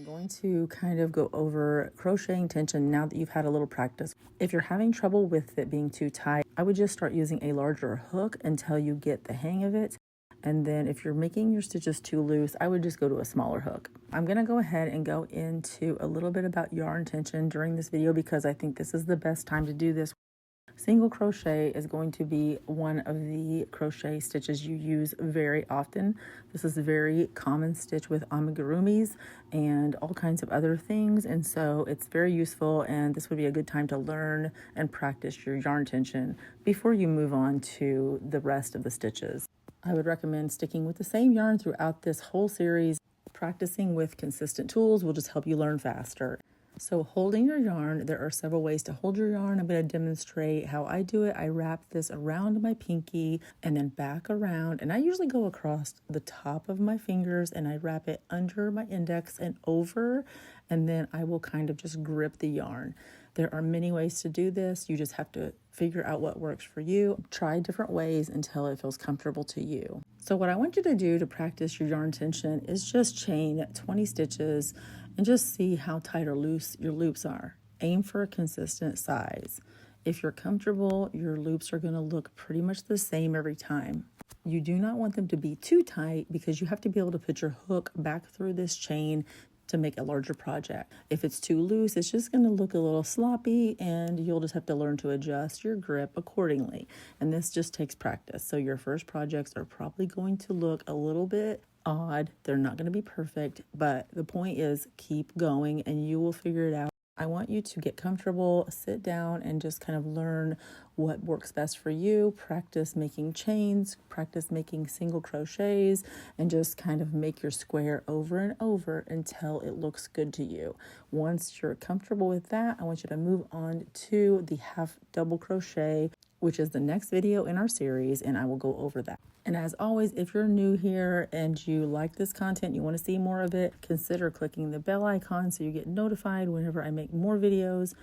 going to kind of go over crocheting tension now that you've had a little practice. If you're having trouble with it being too tight, I would just start using a larger hook until you get the hang of it. And then if you're making your stitches too loose, I would just go to a smaller hook. I'm going to go ahead and go into a little bit about yarn tension during this video because I think this is the best time to do this. Single crochet is going to be one of the crochet stitches you use very often. This is a very common stitch with amigurumis and all kinds of other things, and so it's very useful, and this would be a good time to learn and practice your yarn tension before you move on to the rest of the stitches. I would recommend sticking with the same yarn throughout this whole series. Practicing with consistent tools will just help you learn faster. So holding your yarn, there are several ways to hold your yarn. I'm going to demonstrate how I do it. I wrap this around my pinky and then back around, and I usually go across the top of my fingers and I wrap it under my index and over, and then I will kind of just grip the yarn. There are many ways to do this. You just have to figure out what works for you. Try different ways until it feels comfortable to you. So what I want you to do to practice your yarn tension is just chain 20 stitches and just see how tight or loose your loops are. Aim for a consistent size. If you're comfortable, your loops are going to look pretty much the same every time. You do not want them to be too tight because you have to be able to put your hook back through this chain to make a larger project. If it's too loose, it's just going to look a little sloppy, and you'll just have to learn to adjust your grip accordingly. And this just takes practice. So your first projects are probably going to look a little bit odd. They're not going to be perfect, but the point is keep going and you will figure it out. I want you to get comfortable, sit down, and just kind of learn what works best for you. Practice making chains, practice making single crochets, and just kind of make your square over and over until it looks good to you. Once you're comfortable with that, I want you to move on to the half double crochet, which is the next video in our series, and I will go over that. And as always, if you're new here and you like this content, you want to see more of it, consider clicking the bell icon so you get notified whenever I make more videos.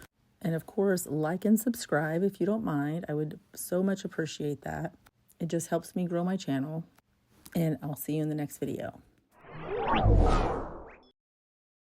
And of course, like and subscribe if you don't mind. I would so much appreciate that. It just helps me grow my channel. And I'll see you in the next video.